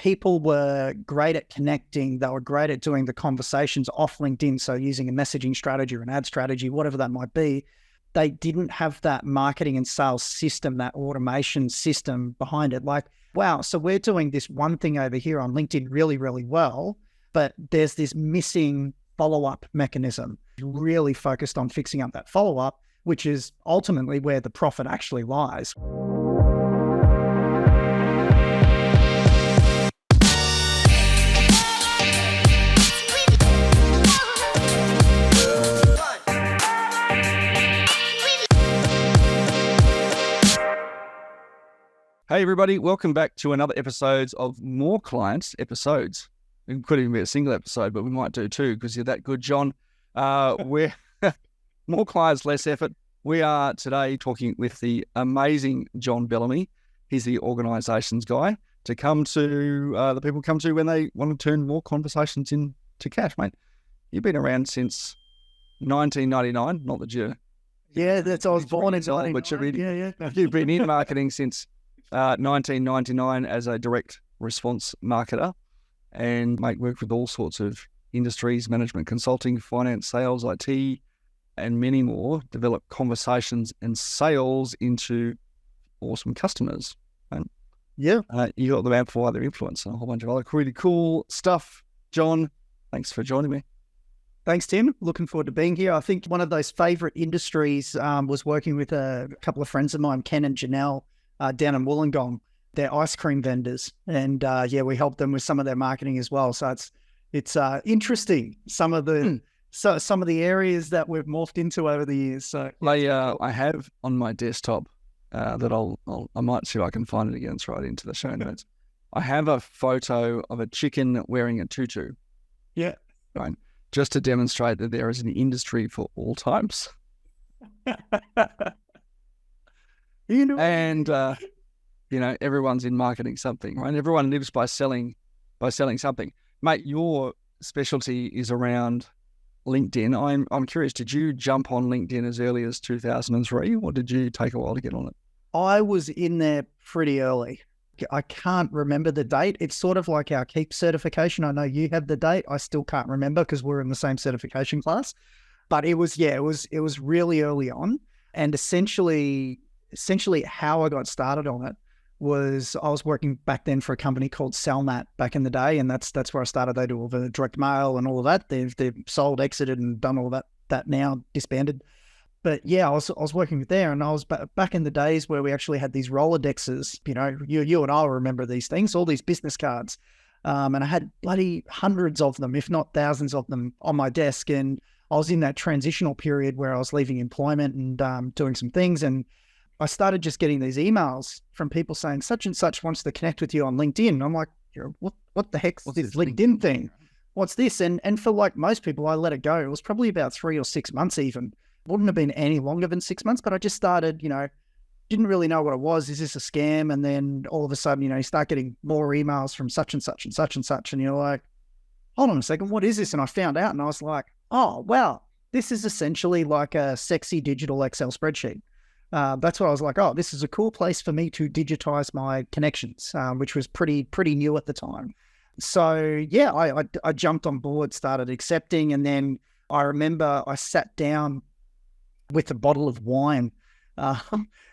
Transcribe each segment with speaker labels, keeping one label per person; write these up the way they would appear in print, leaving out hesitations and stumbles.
Speaker 1: people were great at connecting. They were great at doing the conversations off LinkedIn. So using a messaging strategy or an ad strategy, whatever that might be, they didn't have that marketing and sales system, that automation system behind it. Like, wow, so we're doing this one thing over here on LinkedIn really, really well, but there's this missing follow-up mechanism. Really focused on fixing up that follow-up, which is ultimately where the profit actually lies.
Speaker 2: Hey everybody, welcome back to another episode of More Clients episodes. It could even be a single episode, but we might do two because you're that good, John. We're More Clients, less effort. We are today talking with the amazing John Bellamy. He's the organisations guy to come to, the people come to when they want to turn more conversations into cash, mate. You've been around since 1999, not that you're...
Speaker 1: Yeah, I was born in 1999.
Speaker 2: But you've been in marketing since 1999 as a direct response marketer, and work with all sorts of industries, management, consulting, finance, sales, IT, and many more. Develop conversations and sales into awesome customers. And
Speaker 1: yeah,
Speaker 2: you got the Amplifier their influence and a whole bunch of other really cool stuff. John, thanks for joining me.
Speaker 1: Thanks, Tim. Looking forward to being here. I think one of those favorite industries was working with a couple of friends of mine, Ken and Janelle, down in Wollongong. They're ice cream vendors, and we help them with some of their marketing as well. So it's interesting, some of the areas that we've morphed into over the years. So
Speaker 2: I have on my desktop that I might see if I can find it again and throw it into the show notes. I have a photo of a chicken wearing a tutu.
Speaker 1: Yeah,
Speaker 2: right, just to demonstrate that there is an industry for all types. And everyone's in marketing something, right? Everyone lives by selling something. Mate, your specialty is around LinkedIn. I'm curious, did you jump on LinkedIn as early as 2003, or did you take a while to get on it?
Speaker 1: I was in there pretty early. I can't remember the date. It's sort of like our Keep certification. I know you have the date. I still can't remember because we're in the same certification class. But it was really early on. And essentially how I got started on it was I was working back then for a company called Salmat back in the day, and that's where I started. They do all the direct mail and all of that. They've sold, exited, and done all that now, disbanded. But yeah, I was working with there, and I was back in the days where we actually had these Rolodexes. You and I will remember these things, all these business cards, and I had bloody hundreds of them, if not thousands of them, on my desk. And I was in that transitional period where I was leaving employment and doing some things, and I started just getting these emails from people saying such and such wants to connect with you on LinkedIn. I'm like, what the heck's this LinkedIn thing? What's this? And for like most people, I let it go. It was probably about 3 or 6 months even. Wouldn't have been any longer than 6 months, but I just started, didn't really know what it was. Is this a scam? And then all of a sudden, you start getting more emails from such and such and such and such. And you're like, hold on a second, what is this? And I found out and I was like, oh, wow, this is essentially like a sexy digital Excel spreadsheet. That's what I was like, oh, this is a cool place for me to digitize my connections, which was pretty new at the time. So yeah, I jumped on board, started accepting. And then I remember I sat down with a bottle of wine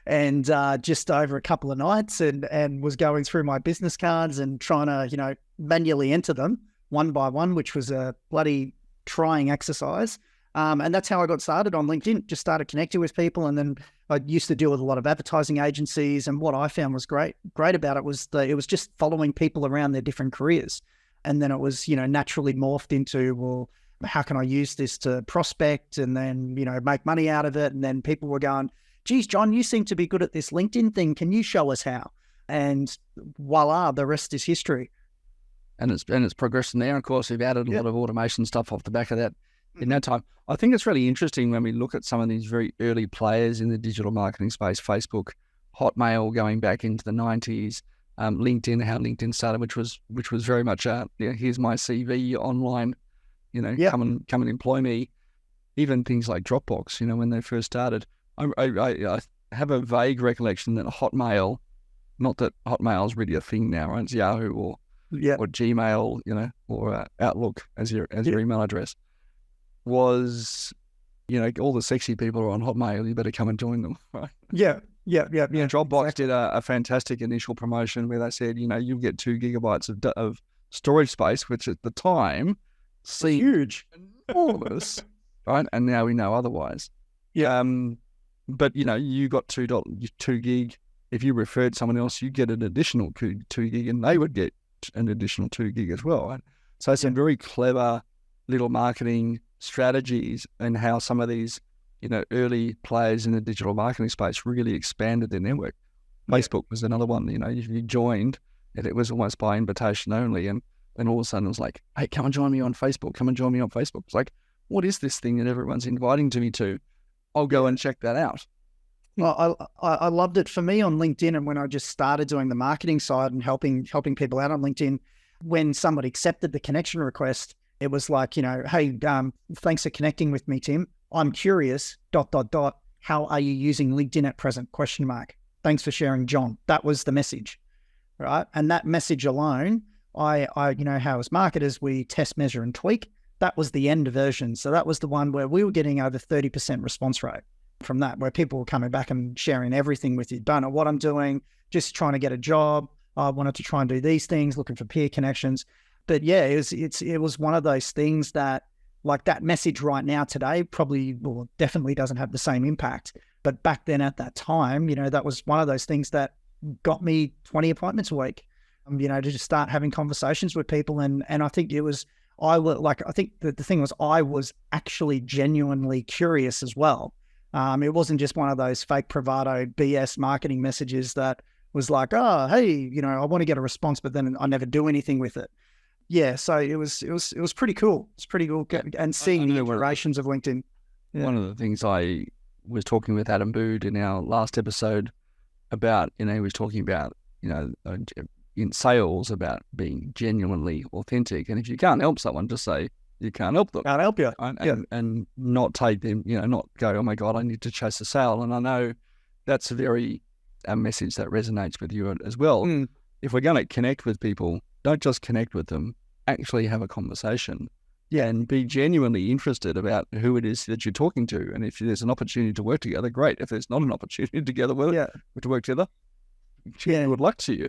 Speaker 1: and just over a couple of nights and was going through my business cards and trying to, manually enter them one by one, which was a bloody trying exercise. And that's how I got started on LinkedIn, just started connecting with people. And then I used to deal with a lot of advertising agencies. And what I found was great about it was that it was just following people around their different careers. And then it was, naturally morphed into, well, how can I use this to prospect and then, make money out of it? And then people were going, geez, John, you seem to be good at this LinkedIn thing. Can you show us how? And voila, the rest is history.
Speaker 2: And it's progressed from there. Of course, we've added a lot of automation stuff off the back of that in that time. I think it's really interesting when we look at some of these very early players in the digital marketing space, Facebook, Hotmail going back into the 90s, LinkedIn, how LinkedIn started, which was very much here's my CV online, come and employ me. Even things like Dropbox, when they first started. I have a vague recollection that Hotmail, not that Hotmail is really a thing now, right? It's Yahoo or
Speaker 1: Yeah.
Speaker 2: or Gmail, or Outlook as your email address, was, all the sexy people are on Hotmail. You better come and join them, right?
Speaker 1: Yeah.
Speaker 2: Dropbox
Speaker 1: exactly.
Speaker 2: did a fantastic initial promotion where they said, you'll get 2 gigabytes of storage space, which at the time seemed
Speaker 1: Huge.
Speaker 2: enormous, right? And now we know otherwise.
Speaker 1: Yeah.
Speaker 2: But you got $2 gig. If you referred someone else, you get an additional 2 gig, and they would get an additional 2 gig as well, right? So some very clever little marketing strategies and how some of these, early players in the digital marketing space really expanded their network. Facebook was another one. If you joined, and it was almost by invitation only, and then all of a sudden it was like, hey, come and join me on Facebook. Come and join me on Facebook. It's like, what is this thing that everyone's inviting me to? I'll go and check that out.
Speaker 1: Well, I loved it for me on LinkedIn, and when I just started doing the marketing side and helping people out on LinkedIn, when somebody accepted the connection request, it was like, hey, thanks for connecting with me, Tim. I'm curious, ... How are you using LinkedIn at present? ? Thanks for sharing, John. That was the message, right? And that message alone, I how as marketers, we test, measure, and tweak. That was the end version. So that was the one where we were getting over 30% response rate from that, where people were coming back and sharing everything with you. Don't know what I'm doing, just trying to get a job. I wanted to try and do these things, looking for peer connections. But yeah, it was one of those things that, like, that message right now today definitely doesn't have the same impact. But back then at that time, that was one of those things that got me 20 appointments a week, to just start having conversations with people. And I think I think the thing was, I was actually genuinely curious as well. It wasn't just one of those fake bravado BS marketing messages that was like, oh, hey, I want to get a response, but then I never do anything with it. Yeah, so it was pretty cool. It's pretty cool, and seeing the iterations of LinkedIn. Yeah.
Speaker 2: One of the things I was talking with Adam Bood in our last episode about, he was talking about, in sales, about being genuinely authentic, and if you can't help someone, just say you can't help them.
Speaker 1: Can't help you.
Speaker 2: And not take them, not go, oh my God, I need to chase a sale. And I know that's a message that resonates with you as well. If we're going to connect with people, don't just connect with them, actually have a conversation. Yeah, and be genuinely interested about who it is that you're talking to. And if there's an opportunity to work together, great. If there's not an opportunity to work together, good luck to you.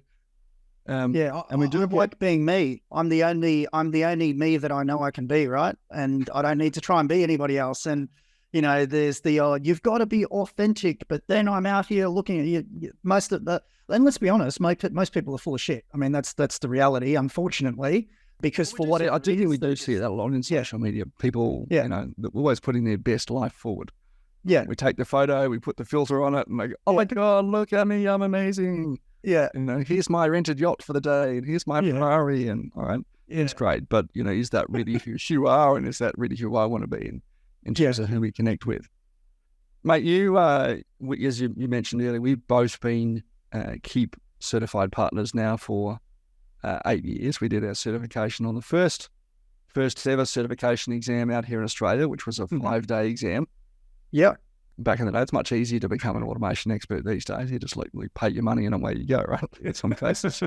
Speaker 1: And we do like being me. I'm the only me that I know I can be, right? And I don't need to try and be anybody else. And there's the you've got to be authentic, but then I'm out here looking at you. And let's be honest, most people are full of shit. I mean, that's the reality, unfortunately. Because
Speaker 2: I do think we do see that a lot in social media. People, they're always putting their best life forward.
Speaker 1: Yeah.
Speaker 2: We take the photo, we put the filter on it, and they go, oh my God, look at me, I'm amazing.
Speaker 1: Yeah.
Speaker 2: Here's my rented yacht for the day, and here's my Ferrari, and all right, it's great. But, is that really who you are, and is that really who I want to be in terms of who we connect with? Mate, you, as you mentioned earlier, we've both been Keep certified partners now for 8 years. We did our certification on the first ever certification exam out here in Australia, which was a 5-day exam.
Speaker 1: Yeah.
Speaker 2: Back in the day, it's much easier to become an automation expert these days. You just literally pay your money and away you go, right? In some cases,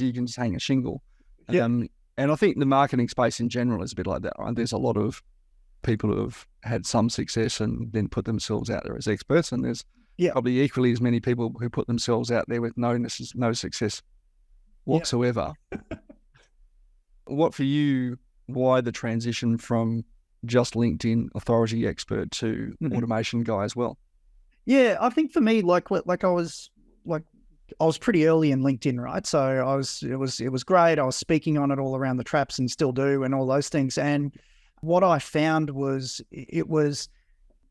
Speaker 2: you can just hang a shingle.
Speaker 1: Yeah.
Speaker 2: And I think the marketing space in general is a bit like that, right? There's a lot of people who have had some success and then put themselves out there as experts, and there's probably equally as many people who put themselves out there with no success whatsoever. What for you, why the transition from just LinkedIn authority expert to automation guy as well?
Speaker 1: Yeah, I think for me, I was pretty early in LinkedIn, right? So it was great. I was speaking on it all around the traps and still do, and all those things. And what I found was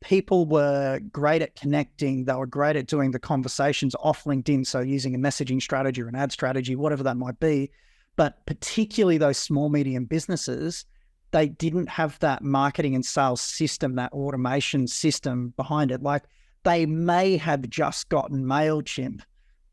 Speaker 1: people were great at connecting. They were great at doing the conversations off LinkedIn. So using a messaging strategy or an ad strategy, whatever that might be. But particularly those small, medium businesses, they didn't have that marketing and sales system, that automation system behind it. Like, they may have just gotten MailChimp,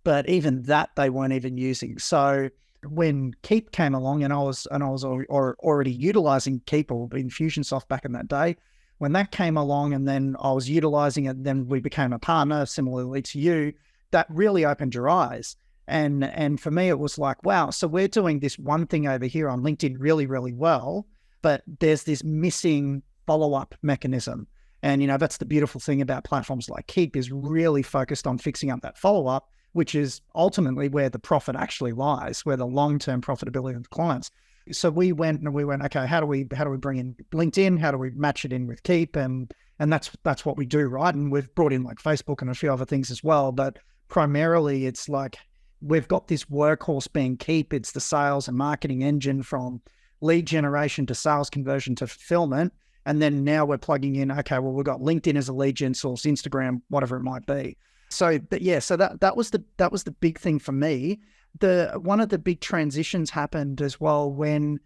Speaker 1: but even that they weren't even using. So when Keep came along, and I was already utilizing Keep or Infusionsoft back in that day, when that came along and then I was utilizing it, then we became a partner, similarly to you, that really opened your eyes. And for me, it was like, wow, so we're doing this one thing over here on LinkedIn really, really well, but there's this missing follow-up mechanism. And, that's the beautiful thing about platforms like Keep, is really focused on fixing up that follow-up, which is ultimately where the profit actually lies, where the long-term profitability of the clients. So we went, okay, how do we bring in LinkedIn? How do we match it in with Keep? And that's what we do, right? And we've brought in like Facebook and a few other things as well. But primarily it's like, we've got this workhorse being Keep. It's the sales and marketing engine from lead generation to sales conversion to fulfillment. And then now we're plugging in, okay, well, we've got LinkedIn as a lead gen source, Instagram, whatever it might be. So that was the big thing for me. One of the big transitions happened as well when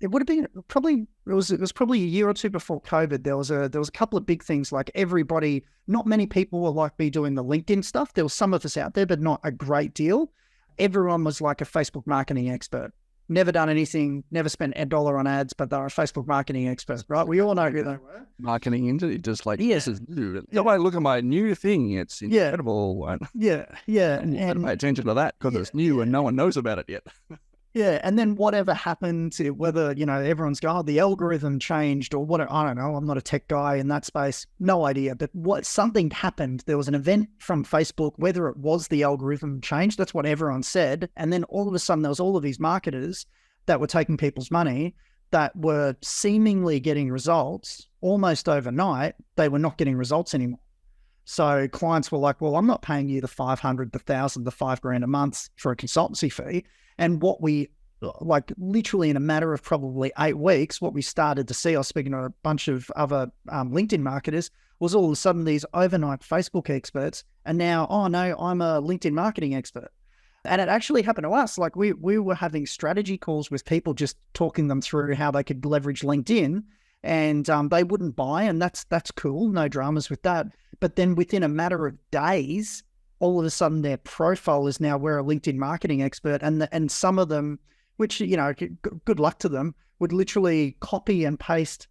Speaker 1: it would have been probably, it was probably a year or two before COVID. There was a couple of big things, like everybody, not many people were like me doing the LinkedIn stuff. There was some of us out there, but not a great deal. Everyone was like a Facebook marketing expert. Never done anything, never spent $1 on ads, but they're a Facebook marketing expert, right? We all know who they were.
Speaker 2: Marketing into it, just like, this is new. Look at my new thing. It's incredible.
Speaker 1: Yeah.
Speaker 2: And pay attention to that because it's new and no one knows about it yet.
Speaker 1: Yeah, and then whatever happened to whether, everyone's going, oh, the algorithm changed or what, I don't know, I'm not a tech guy in that space, no idea. But something happened. There was an event from Facebook, whether it was the algorithm changed, that's what everyone said. And then all of a sudden there was all of these marketers that were taking people's money that were seemingly getting results almost overnight. They were not getting results anymore. So clients were like, well, I'm not paying you the 500, the 1,000, the $5,000 a month for a consultancy fee. And what we, like literally in a matter of probably 8 weeks, what we started to see, I was speaking to a bunch of other LinkedIn marketers, was all of a sudden these overnight Facebook experts and now, oh no, I'm a LinkedIn marketing expert. And it actually happened to us. Like we were having strategy calls with people, just talking them through how they could leverage LinkedIn, and they wouldn't buy. And that's cool. No dramas with that. But then within a matter of days, all of a sudden their profile is now, we're a LinkedIn marketing expert. And some of them, which, good luck to them, would literally copy and paste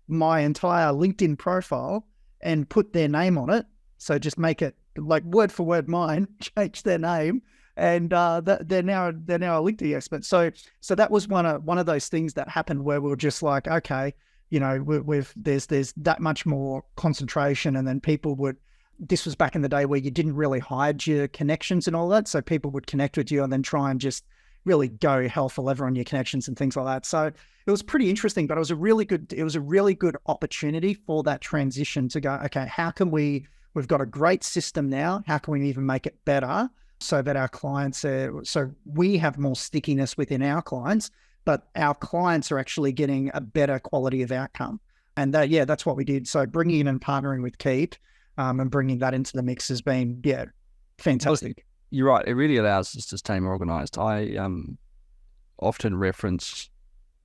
Speaker 1: my entire LinkedIn profile and put their name on it. So just make it like word for word mine, change their name. And they're now a LinkedIn expert. So that was one of those things that happened where we were just like, okay, there's that much more concentration. And then people would, this was back in the day where you didn't really hide your connections and all that. So people would connect with you and then try and just really go hell for leather on your connections and things like that. So it was pretty interesting, but it was a really good opportunity for that transition to go, okay, how can we've got a great system now. How can we even make it better so that our clients so we have more stickiness within our clients, but our clients are actually getting a better quality of outcome. And that's what we did. So bringing in and partnering with Keep, and bringing that into the mix has been, fantastic.
Speaker 2: You're right. It really allows us to stay more organized. I often reference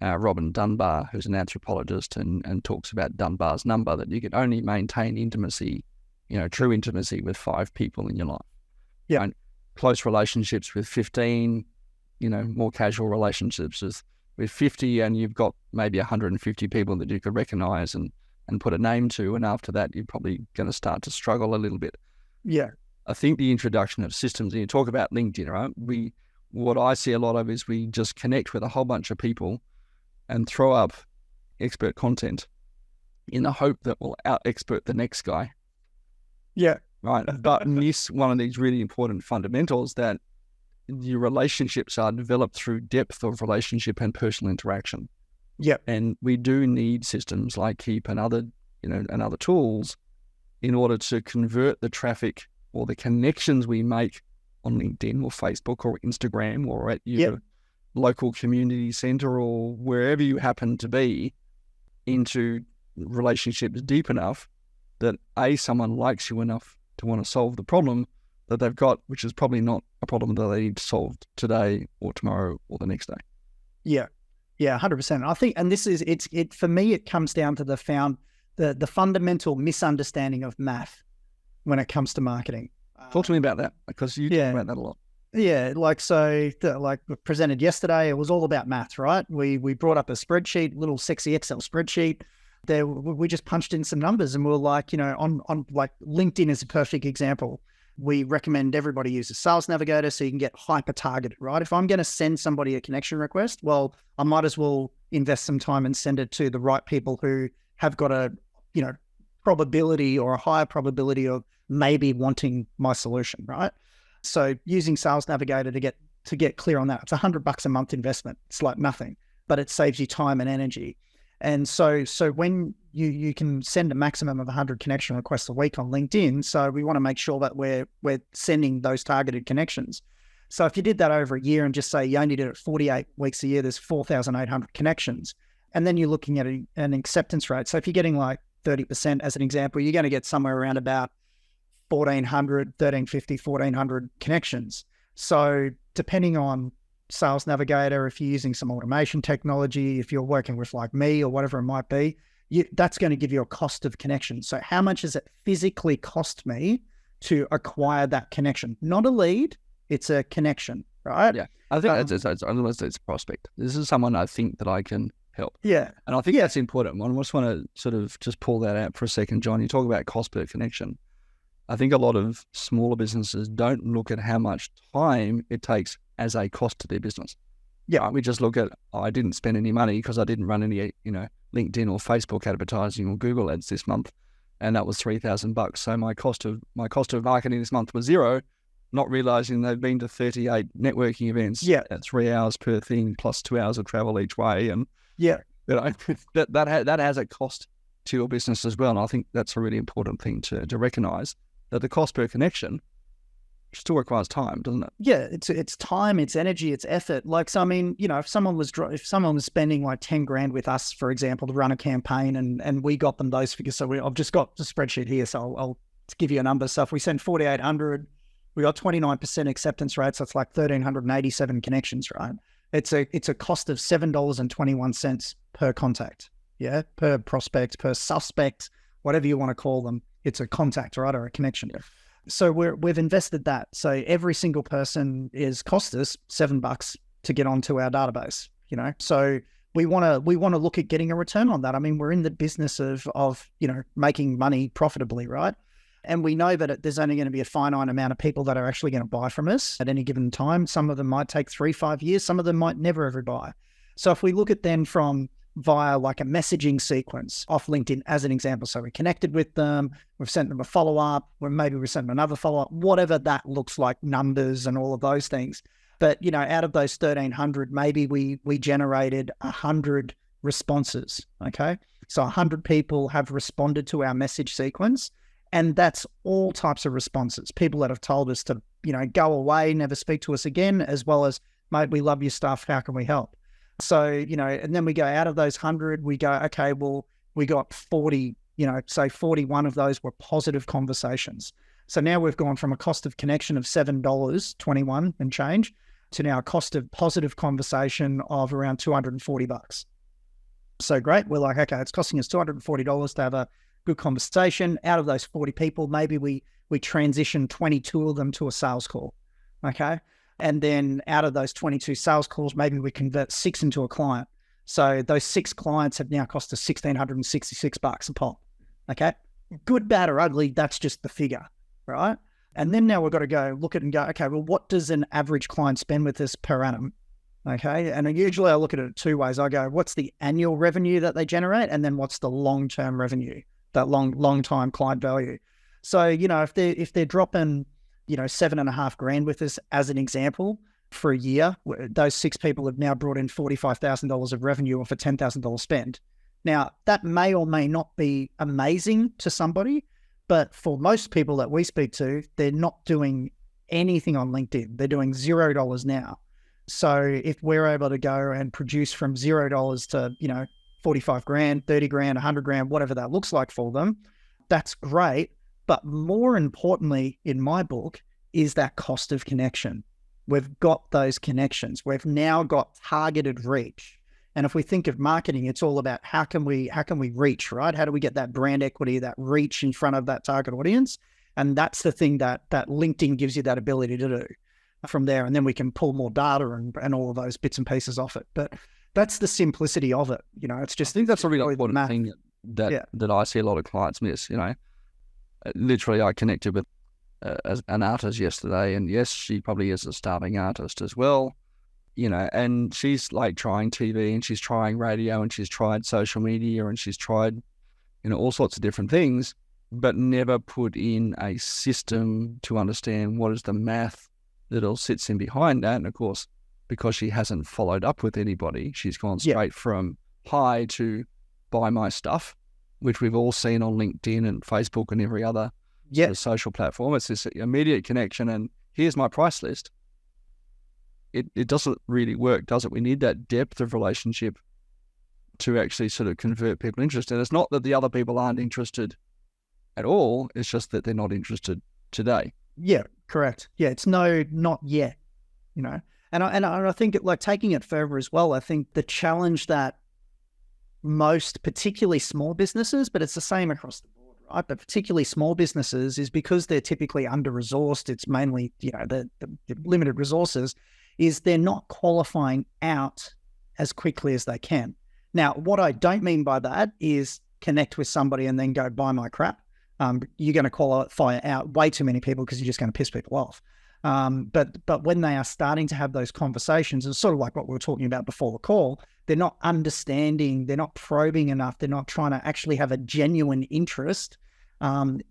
Speaker 2: Robin Dunbar, who's an anthropologist, and talks about Dunbar's number, that you can only maintain intimacy, true intimacy with 5 people in your life.
Speaker 1: Yeah.
Speaker 2: And close relationships with 15, more casual relationships with 50, and you've got maybe 150 people that you could recognize and put a name to, and after that you're probably going to start to struggle a little bit.
Speaker 1: Yeah.
Speaker 2: I think the introduction of systems, and you talk about LinkedIn, right? What I see a lot of is we just connect with a whole bunch of people and throw up expert content in the hope that we'll out-expert the next guy.
Speaker 1: Yeah.
Speaker 2: Right. But miss one of these really important fundamentals, that your relationships are developed through depth of relationship and personal interaction.
Speaker 1: Yeah.
Speaker 2: And we do need systems like Keep and other, and other tools in order to convert the traffic or the connections we make on LinkedIn or Facebook or Instagram or at your local community center or wherever you happen to be into relationships deep enough that someone likes you enough to want to solve the problem that they've got, which is probably not a problem that they need solved today or tomorrow or the next day.
Speaker 1: Yeah. Yeah, 100%. I think, and this is, for me, it comes down to the fundamental misunderstanding of math when it comes to marketing.
Speaker 2: Talk to me about that, because you talk about that a lot.
Speaker 1: Yeah, like presented yesterday, it was all about math, right? We brought up a spreadsheet, little sexy Excel spreadsheet. There, we just punched in some numbers, and we were like, on like LinkedIn is a perfect example. we recommend everybody use a sales navigator so you can get hyper targeted, right? If I'm going to send somebody a connection request, well, I might as well invest some time and send it to the right people who have got a, probability or a higher probability of maybe wanting my solution, right? So using Sales Navigator to get clear on that, it's $100 a month investment. It's like nothing, but it saves you time and energy. And so when you can send a maximum of 100 connection requests a week on LinkedIn, so we want to make sure that we're sending those targeted connections. So if you did that over a year and just say you only did it 48 weeks a year, there's 4,800 connections. And then you're looking at an acceptance rate. So if you're getting like 30% as an example, you're going to get somewhere around about 1,400, 1,350, 1,400 connections. So depending on Sales Navigator, if you're using some automation technology, if you're working with like me or whatever it might be, that's going to give you a cost of connection. So how much does it physically cost me to acquire that connection? Not a lead, it's a connection, right?
Speaker 2: Yeah, I think it's a prospect. This is someone I think that I can help.
Speaker 1: Yeah.
Speaker 2: And I think that's important. I just want to sort of just pull that out for a second, John. You talk about cost per connection. I think a lot of smaller businesses don't look at how much time it takes as a cost to their business. Yeah, we just look at, I didn't spend any money because I didn't run any, LinkedIn or Facebook advertising or Google ads this month, and that was $3,000. So my cost of marketing this month was zero, not realizing they've been to 38 networking events.
Speaker 1: Yeah,
Speaker 2: at 3 hours per thing plus 2 hours of travel each way, and that has a cost to your business as well. And I think that's a really important thing to recognize, that the cost per connection still requires time, doesn't it?
Speaker 1: Yeah, it's time, it's energy, it's effort. Like, so I mean, if someone was spending like 10 grand with us, for example, to run a campaign, and we got them those figures. So I've just got the spreadsheet here, so I'll give you a number. So if we send 4,800, we got 29% acceptance rate, so it's like 1,387 connections, right? It's a cost of $7.21 per contact, per prospect, per suspect, whatever you want to call them. It's a contact, right, or a connection. Yeah. So we've invested that. So every single person is cost us $7 to get onto our database. So we want to look at getting a return on that. I mean, we're in the business of making money profitably, right? And we know that there's only going to be a finite amount of people that are actually going to buy from us at any given time. Some of them might take 3-5 years. Some of them might never ever buy. So if we look at then from via like a messaging sequence off LinkedIn as an example. So we connected with them, we've sent them a follow-up, or maybe we sent them another follow-up, whatever that looks like, numbers and all of those things. But, out of those 1,300, maybe we generated 100 responses, okay? So 100 people have responded to our message sequence, and that's all types of responses. People that have told us to, go away, never speak to us again, as well as, mate, we love your stuff, how can we help? So, and then we go out of those 100, we go, okay, well, we got 40, say 41 of those were positive conversations. So now we've gone from a cost of connection of $7.21 and change to now a cost of positive conversation of around $240. So great. We're like, okay, it's costing us $240 to have a good conversation. Out of those 40 people, maybe we transition 22 of them to a sales call. Okay. And then out of those 22 sales calls, maybe we convert 6 into a client. So those 6 clients have now cost us $1,666 a pop. Okay. Good, bad, or ugly, that's just the figure, right? And then now we've got to go look at it and go, okay, well, what does an average client spend with us per annum? Okay. And usually I look at it 2 ways. I go, what's the annual revenue that they generate? And then what's the long-term revenue, that long-time client value? So, if they're dropping, $7.5 grand with us as an example for a year, those 6 people have now brought in $45,000 of revenue off a $10,000 spend. Now, that may or may not be amazing to somebody, but for most people that we speak to, they're not doing anything on LinkedIn. They're doing $0 now. So if we're able to go and produce from $0 to, 45 grand, 30 grand, 100 grand, whatever that looks like for them, that's great. But more importantly, in my book, is that cost of connection. We've got those connections. We've now got targeted reach. And if we think of marketing, it's all about how can we reach, right? How do we get that brand equity, that reach in front of that target audience? And that's the thing that LinkedIn gives you that ability to do from there. And then we can pull more data and all of those bits and pieces off it. But that's the simplicity of it. It's just,
Speaker 2: I think that's a really important thing that I see a lot of clients miss. Literally, I connected with as an artist yesterday, and yes, she probably is a starving artist as well, and she's like trying TV and she's trying radio and she's tried social media and she's tried, all sorts of different things, but never put in a system to understand what is the math that all sits in behind that. And of course, because she hasn't followed up with anybody, she's gone straight from hi to buy my stuff, which we've all seen on LinkedIn and Facebook and every other sort of social platform. It's this immediate connection and here's my price list. It doesn't really work, does it? We need that depth of relationship to actually sort of convert people interested. It's not that the other people aren't interested at all. It's just that they're not interested today.
Speaker 1: Yeah, correct. Yeah, it's not yet, And I think like taking it further as well, I think the challenge that most, particularly small businesses, but it's the same across the board, right? But particularly small businesses is because they're typically under-resourced. It's mainly, the limited resources, is they're not qualifying out as quickly as they can. Now, what I don't mean by that is connect with somebody and then go buy my crap. You're going to qualify out way too many people because you're just going to piss people off. But when they are starting to have those conversations, it's sort of like what we were talking about before the call, they're not understanding, they're not probing enough, they're not trying to actually have a genuine interest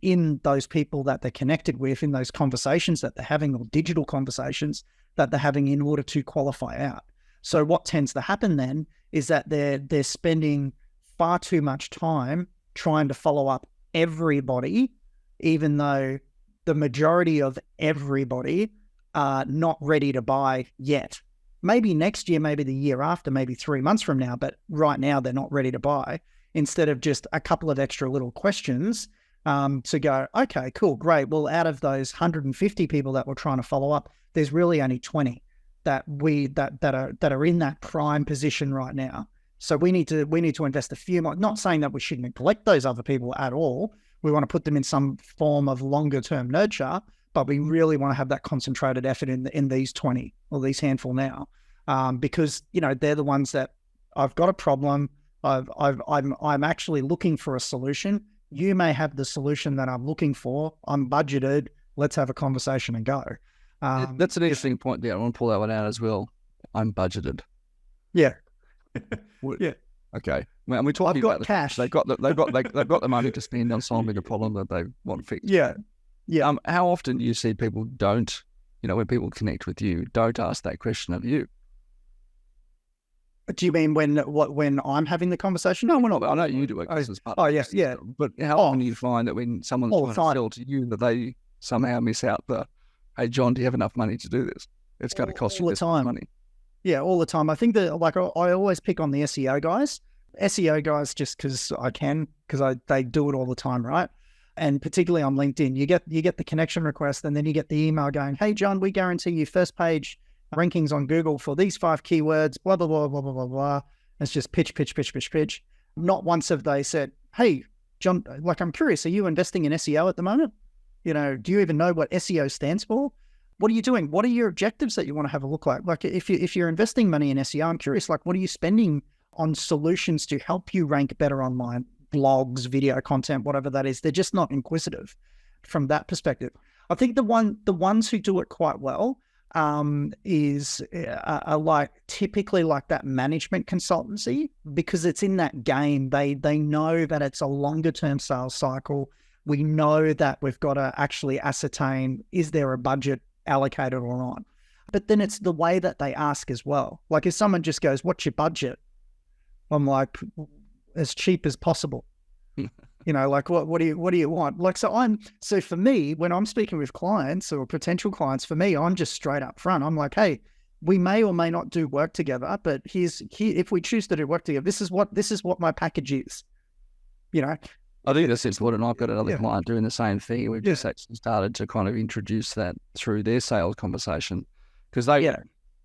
Speaker 1: in those people that they're connected with, in those conversations that they're having or digital conversations that they're having in order to qualify out. So what tends to happen then is that they're spending far too much time trying to follow up everybody, even though the majority of everybody are not ready to buy yet. Maybe next year, maybe the year after, maybe 3 months from now, but right now they're not ready to buy. Instead of just a couple of extra little questions to go, okay, cool, great. Well, out of those 150 people that we're trying to follow up, there's really only 20 that are in that prime position right now. So we need to invest a few more. Not saying that we should neglect those other people at all. We want to put them in some form of longer term nurture, but we really want to have that concentrated effort in these 20 or these handful now, because they're the ones that I've got a problem. I'm actually looking for a solution. You may have the solution that I'm looking for. I'm budgeted. Let's have a conversation and go.
Speaker 2: That's an interesting point there. I want to pull that one out as well. I'm budgeted.
Speaker 1: Yeah. Yeah.
Speaker 2: Okay. Well, we're talking
Speaker 1: I've got
Speaker 2: about
Speaker 1: cash.
Speaker 2: They've got the money to spend on solving a problem that they want fixed.
Speaker 1: Yeah. Yeah.
Speaker 2: How often do you see people don't, when people connect with you, don't ask that question of you?
Speaker 1: Do you mean when I'm having the conversation?
Speaker 2: No, we're not. I know you do it.
Speaker 1: Yes, yeah.
Speaker 2: But how often do you find that when someone's trying to sell to you that they somehow miss out the, hey, John, do you have enough money to do this? It's going to cost you this much money.
Speaker 1: Yeah, all the time. I think that I always pick on the SEO guys. SEO guys just because I can, because they do it all the time, right? And particularly on LinkedIn, you get the connection request and then you get the email going, hey, John, we guarantee you first page rankings on Google for these 5 keywords, blah, blah, blah, blah, blah, blah, blah. It's just pitch. Not once have they said, hey, John, I'm curious, are you investing in SEO at the moment? Do you even know what SEO stands for? What are you doing? What are your objectives that you want to have a look like? Like if you're investing money in SEO, I'm curious, what are you spending on solutions to help you rank better online? Blogs, video content, whatever that is. They're just not inquisitive from that perspective. I think the ones who do it quite well are typically like that management consultancy, because it's in that game. They know that it's a longer term sales cycle. We know that we've got to actually ascertain, is there a budget allocated or not? But then it's the way that they ask as well. Like if someone just goes, what's your budget? I'm like, as cheap as possible. What do you want? So for me, when I'm speaking with clients or potential clients, for me, I'm just straight up front. I'm like, hey, we may or may not do work together, but if we choose to do work together, this is what my package is.
Speaker 2: I think that's important. I've got another client doing the same thing. We've just actually started to kind of introduce that through their sales conversation, because they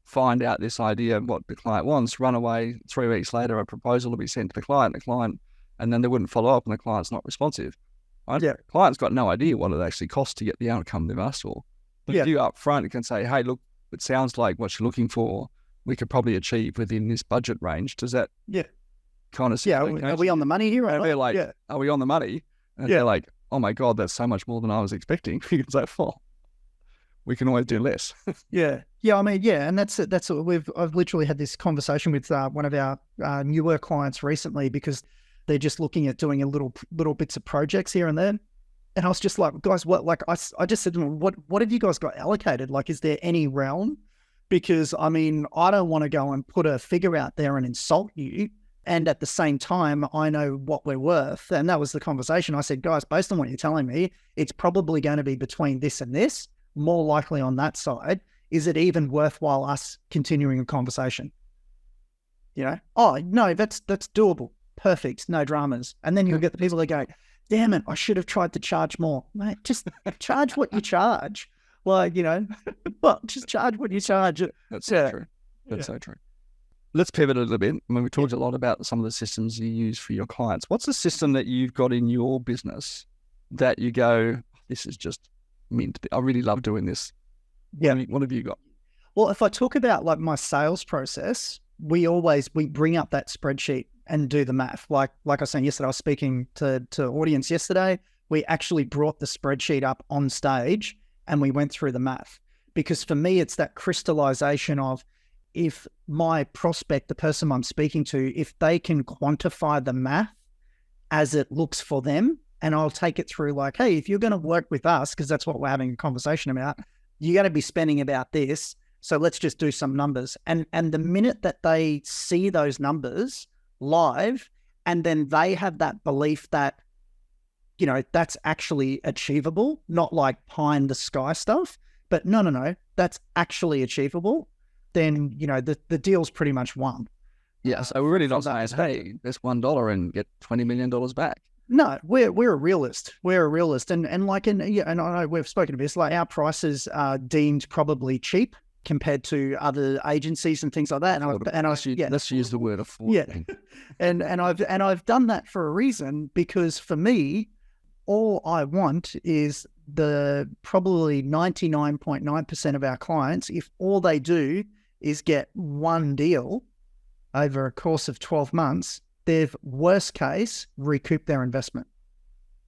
Speaker 2: find out this idea of what the client wants, run away. 3 weeks later, a proposal will be sent to the client, and then they wouldn't follow up and the client's not responsive. Right? Yeah. The client's got no idea what it actually costs to get the outcome they've asked for. But if you up front can say, hey, look, it sounds like what you're looking for, we could probably achieve within this budget range. Does that kind of...
Speaker 1: Yeah, are we on the money here?
Speaker 2: Right? They're like, are we on the money? And they're like, oh my God, that's so much more than I was expecting. You can say, well, we can always do less.
Speaker 1: Yeah. I mean, yeah. And that's it. I've literally had this conversation with one of our newer clients recently, because they're just looking at doing a little bits of projects here and there. And I was just like, guys, what, like, I just said to them, what have you guys got allocated? Like, is there any realm? Because I mean, I don't want to go and put a figure out there and insult you. And at the same time, I know what we're worth. And that was the conversation. I said, guys, based on what you're telling me, it's probably going to be between this and this, more likely on that side. Is it even worthwhile us continuing a conversation? You know, oh, no, that's doable. Perfect. No dramas. And then you'll get the people that go, damn it, I should have tried to charge more. Mate, just charge what you charge. Like, you know, well, just charge what you charge.
Speaker 2: That's so true. That's so true. Let's pivot a little bit. I mean, we talked a lot about some of the systems you use for your clients. What's the system that you've got in your business that you go, this is just mint? I really love doing this.
Speaker 1: Yeah.
Speaker 2: What have you got?
Speaker 1: Well, if I talk about like my sales process, we bring up that spreadsheet and do the math. Like I was saying yesterday, I was speaking to audience yesterday. We actually brought the spreadsheet up on stage and we went through the math. Because for me, it's that crystallization of, if my prospect, the person I'm speaking to, if they can quantify the math as it looks for them, and I'll take it through like, hey, if you're going to work with us, because that's what we're having a conversation about, you're going to be spending about this. So let's just do some numbers. And the minute that they see those numbers live, and then they have that belief that, you know, that's actually achievable, not like pie in the sky stuff, but no, that's actually achievable, then, you know, the deal's pretty much won.
Speaker 2: Yeah, so we're really not saying, hey, there's $1 and get $20 million back.
Speaker 1: No, we're a realist. We're a realist. And I know we've spoken to this, like our prices are deemed probably cheap compared to other agencies and things like that.
Speaker 2: Let's use the word affordable.
Speaker 1: Yeah. and I've done that for a reason, because for me, all I want is the probably 99.9% of our clients, if all they do is get one deal over a course of 12 months, they've worst case recouped their investment.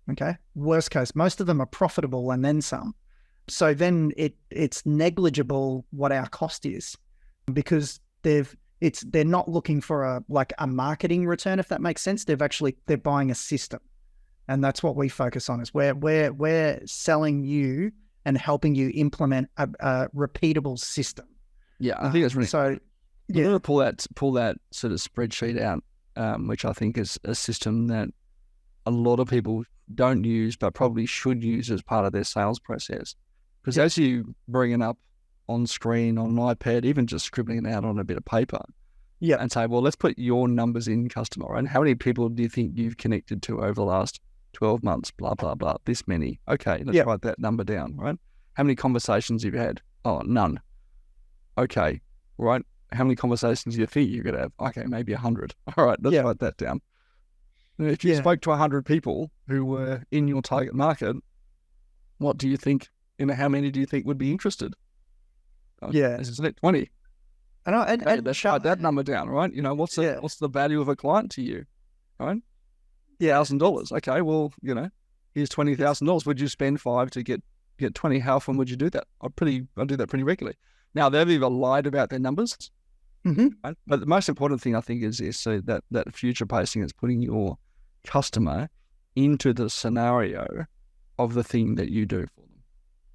Speaker 1: Okay. Worst case, most of them are profitable and then some. So then it's negligible what our cost is, because they're not looking for a marketing return, if that makes sense. They're buying a system. And that's what we focus on, is we're selling you and helping you implement a repeatable system.
Speaker 2: Yeah, I think that's really
Speaker 1: so.
Speaker 2: Yeah, I'm going to pull that sort of spreadsheet out, which I think is a system that a lot of people don't use, but probably should use as part of their sales process. Because as you bring it up on screen, on an iPad, even just scribbling it out on a bit of paper, and say, well, let's put your numbers in, customer, right? How many people do you think you've connected to over the last 12 months, blah, blah, blah, this many. Okay, let's write that number down, right? How many conversations you've had? Oh, none. Okay, right. How many conversations do you think you're going to have? Okay, maybe 100. All right, let's write that down. And if you spoke to 100 people who were in your target market, what do you think, how many do you think would be interested? Isn't it 20? Let's write that number down, right? You know, what's the value of a client to you, right? $1,000. Okay, well, you know, here's $20,000. Would you spend 5 to get 20? How often would you do that? I do that pretty regularly. Now, they've either lied about their numbers, right? But the most important thing, I think, is so that future pacing is putting your customer into the scenario of the thing that you do for them.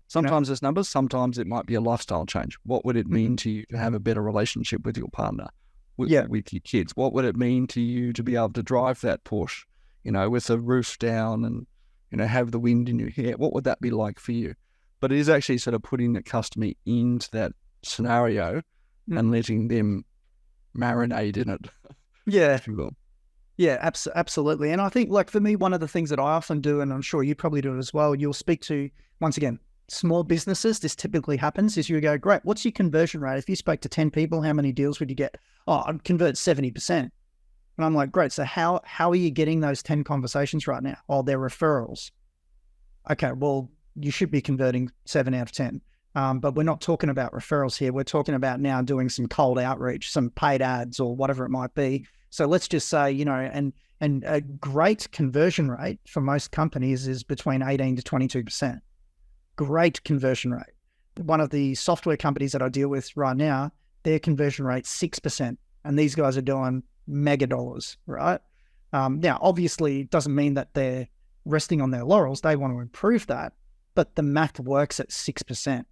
Speaker 2: Sometimes it's numbers, sometimes it might be a lifestyle change. What would it mean to you to have a better relationship with your partner, with your kids? What would it mean to you to be able to drive that Porsche, you know, with the roof down and, you know, have the wind in your hair? What would that be like for you? But it is actually sort of putting the customer into that scenario and letting them marinate in it.
Speaker 1: Yeah.
Speaker 2: If you will.
Speaker 1: Yeah, absolutely. And I think, like, for me, one of the things that I often do, and I'm sure you probably do it as well, you'll speak to, once again, small businesses. This typically happens is you go, great, what's your conversion rate? If you spoke to 10 people, how many deals would you get? Oh, I'd convert 70%. And I'm like, great. So how are you getting those 10 conversations right now? Oh, they're referrals. Okay, well, you should be converting 7 out of 10. But we're not talking about referrals here. We're talking about now doing some cold outreach, some paid ads or whatever it might be. So let's just say, and a great conversion rate for most companies is between 18 to 22%. Great conversion rate. One of the software companies that I deal with right now, their conversion rate's 6%. And these guys are doing mega dollars, right? Now, obviously, it doesn't mean that they're resting on their laurels. They want to improve that. But the math works at 6%,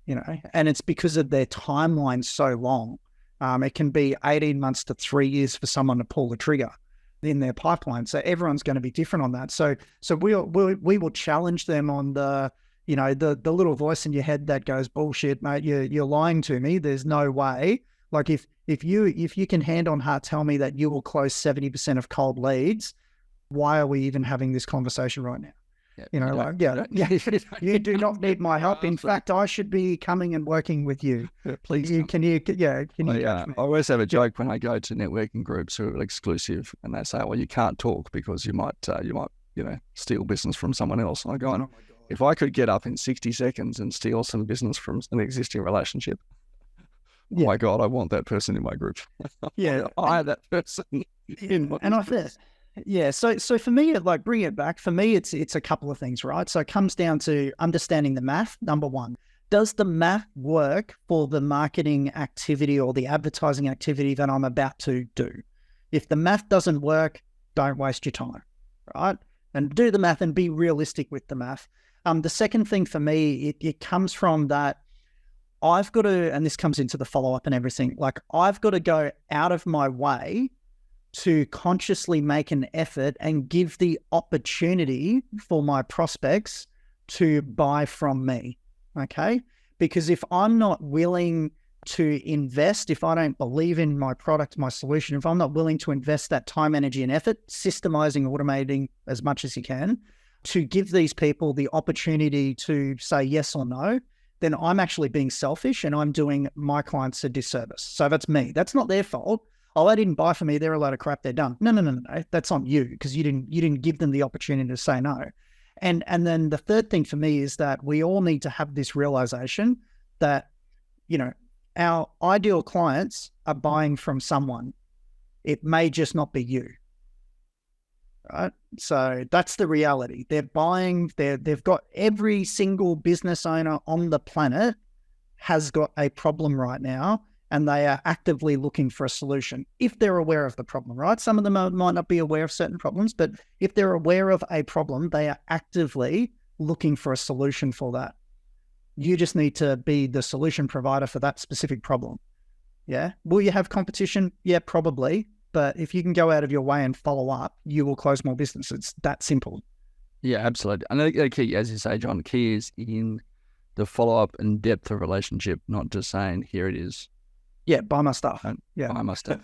Speaker 1: and it's because of their timeline so long. It can be 18 months to 3 years for someone to pull the trigger in their pipeline. So everyone's going to be different on that. So we will challenge them on the little voice in your head that goes, bullshit, mate, you're lying to me. There's no way. Like if you can hand on heart tell me that you will close 70% of cold leads, why are we even having this conversation right now? You do not need my help. In fact, I should be coming and working with you.
Speaker 2: Please. I always have a joke when I go to networking groups who are exclusive, and they say, "Well, you can't talk because you might steal business from someone else." And I go, "Oh, if I could get up in 60 seconds and steal some business from an existing relationship, oh my God, I want that person in my group.
Speaker 1: Yeah,
Speaker 2: hire that person in my group."
Speaker 1: Yeah. So for me, like bring it back. For me, it's a couple of things, right? So it comes down to understanding the math. Number one, does the math work for the marketing activity or the advertising activity that I'm about to do? If the math doesn't work, don't waste your time, right? And do the math and be realistic with the math. The second thing for me, it comes from that I've got to, and this comes into the follow-up and everything, like I've got to go out of my way to consciously make an effort and give the opportunity for my prospects to buy from me, okay? Because if I'm not willing to invest, if I don't believe in my product, my solution, if I'm not willing to invest that time, energy, and effort, systemizing, automating as much as you can, to give these people the opportunity to say yes or no, then I'm actually being selfish and I'm doing my clients a disservice. So that's me. That's not their fault. Oh, they didn't buy from me. They're a load of crap. They're done. No. That's on you because you didn't give them the opportunity to say no. And then the third thing for me is that we all need to have this realization that, our ideal clients are buying from someone. It may just not be you. Right? So that's the reality. They're buying, they've got every single business owner on the planet has got a problem right now, and they are actively looking for a solution if they're aware of the problem, right? Some of them might not be aware of certain problems, but if they're aware of a problem, they are actively looking for a solution for that. You just need to be the solution provider for that specific problem. Yeah. Will you have competition? Yeah, probably. But if you can go out of your way and follow up, you will close more business. It's that simple.
Speaker 2: Yeah, absolutely. And the key, as you say, John, the key is in the follow-up and depth of relationship, not just saying, here it is.
Speaker 1: Yeah, buy my stuff.
Speaker 2: Buy my stuff.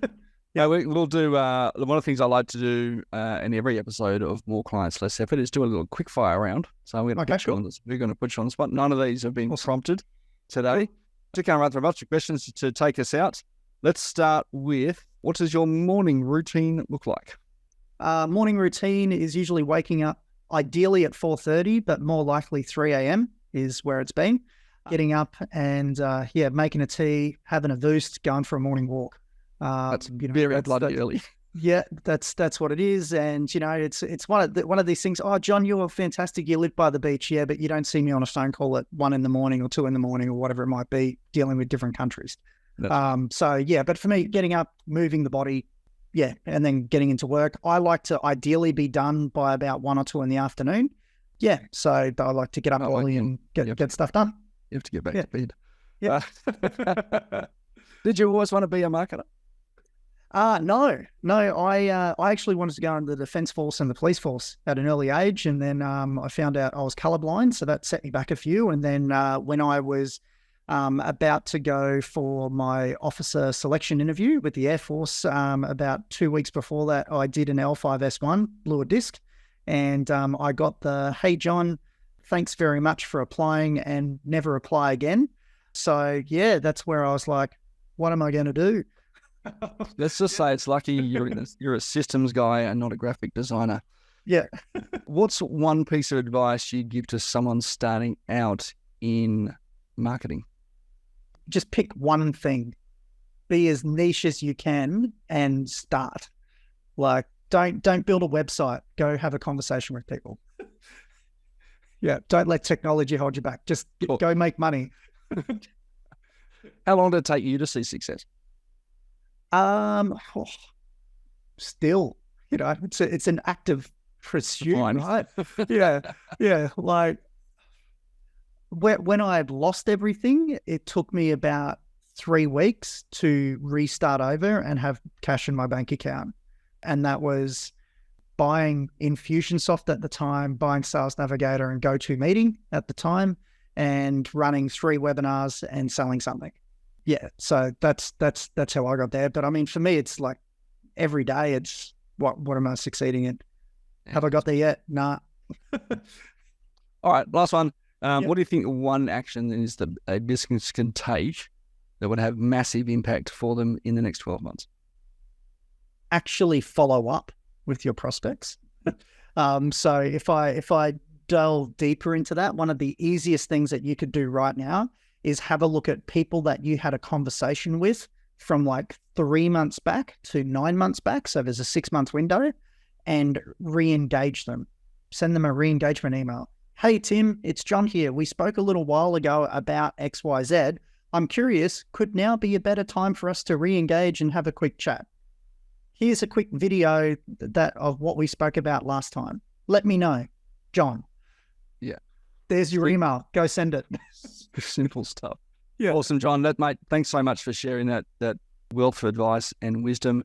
Speaker 2: Yeah, we'll do, one of the things I like to do in every episode of More Clients, Less Effort is do a little quick fire round. So we're going to put you on the spot. None of these have been prompted today. To come run through a bunch of questions to take us out. Let's start with, what does your morning routine look like?
Speaker 1: Morning routine is usually waking up ideally at 4:30, but more likely 3 a.m. is where it's been. Getting up and making a tea, having a boost, going for a morning walk.
Speaker 2: That's very bloody early.
Speaker 1: Yeah, that's what it is, and it's one of these things. Oh, John, you're fantastic. You live by the beach, yeah, but you don't see me on a phone call at 1 a.m. or 2 a.m. or whatever it might be, dealing with different countries. But for me, getting up, moving the body, yeah, and then getting into work. I like to ideally be done by about 1 or 2 in the afternoon. Yeah, so I like to get up early and get stuff done.
Speaker 2: You have to get back to bed. Yeah. Did you always want to be a marketer?
Speaker 1: No. I actually wanted to go into the Defence Force and the Police Force at an early age, and then I found out I was colorblind, so that set me back a few. And then when I was about to go for my officer selection interview with the Air Force, about 2 weeks before that, I did an L5S1, blew a disc, and I got the, hey, John, thanks very much for applying and never apply again. So, yeah, that's where I was like, what am I going to do?
Speaker 2: Let's just say it's lucky you're a systems guy and not a graphic designer.
Speaker 1: Yeah.
Speaker 2: What's one piece of advice you'd give to someone starting out in marketing?
Speaker 1: Just pick one thing. Be as niche as you can and start. Like, don't build a website. Go have a conversation with people. Yeah, don't let technology hold you back. Just go make money.
Speaker 2: How long did it take you to see success?
Speaker 1: Still, it's an active pursuit,
Speaker 2: Fine.
Speaker 1: right? Yeah. Like when I had lost everything, it took me about 3 weeks to restart over and have cash in my bank account. And that was buying Infusionsoft at the time, buying Sales Navigator and GoToMeeting at the time, and running 3 webinars and selling something. Yeah, so that's how I got there. But I mean, for me, it's like every day. It's what am I succeeding in? Have I got there yet? Nah.
Speaker 2: All right, last one. What do you think one action is that a business can take that would have massive impact for them in the next 12 months?
Speaker 1: Actually follow up with your prospects. So if I delve deeper into that, one of the easiest things that you could do right now is have a look at people that you had a conversation with from like 3 months back to 9 months back. So there's a 6-month window, and re-engage them. Send them a re-engagement email. Hey, Tim, it's John here. We spoke a little while ago about XYZ. I'm curious, could now be a better time for us to re-engage and have a quick chat? Here's a quick video of what we spoke about last time. Let me know. John.
Speaker 2: Yeah.
Speaker 1: There's your email. Go send it.
Speaker 2: Simple stuff.
Speaker 1: Yeah.
Speaker 2: Awesome, John. Mate, thanks so much for sharing that wealth of advice and wisdom.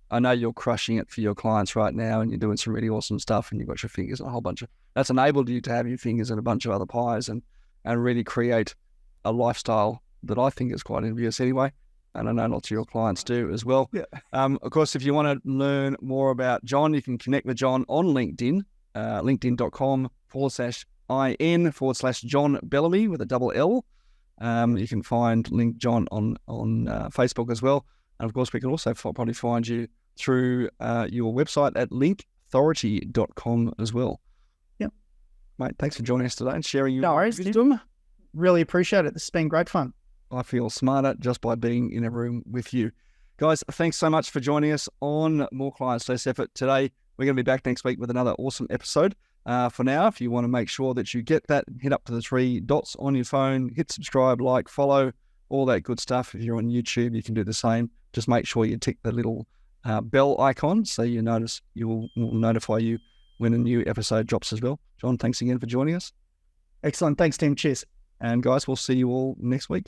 Speaker 2: I know you're crushing it for your clients right now, and you're doing some really awesome stuff, and you've got your fingers in a whole bunch of... That's enabled you to have your fingers in a bunch of other pies and really create a lifestyle that I think is quite envious anyway. And I know lots of your clients do as well.
Speaker 1: Yeah.
Speaker 2: Of course, if you want to learn more about John, you can connect with John on LinkedIn, linkedin.com/IN/John Bellamy with a double L. You can find Link John on Facebook as well. And of course, we can also probably find you through your website at linkauthority.com as well.
Speaker 1: Yep.
Speaker 2: Mate, thanks for joining us today and sharing your wisdom.
Speaker 1: Tim. Really appreciate it. This has been great fun.
Speaker 2: I feel smarter just by being in a room with you. Guys, thanks so much for joining us on More Clients, Less Effort today. We're going to be back next week with another awesome episode. For now, if you want to make sure that you get that, hit up to the 3 dots on your phone, hit subscribe, like, follow, all that good stuff. If you're on YouTube, you can do the same. Just make sure you tick the little bell icon so you notice will notify you when a new episode drops as well. John, thanks again for joining us.
Speaker 1: Excellent. Thanks, Tim. Cheers.
Speaker 2: And guys, we'll see you all next week.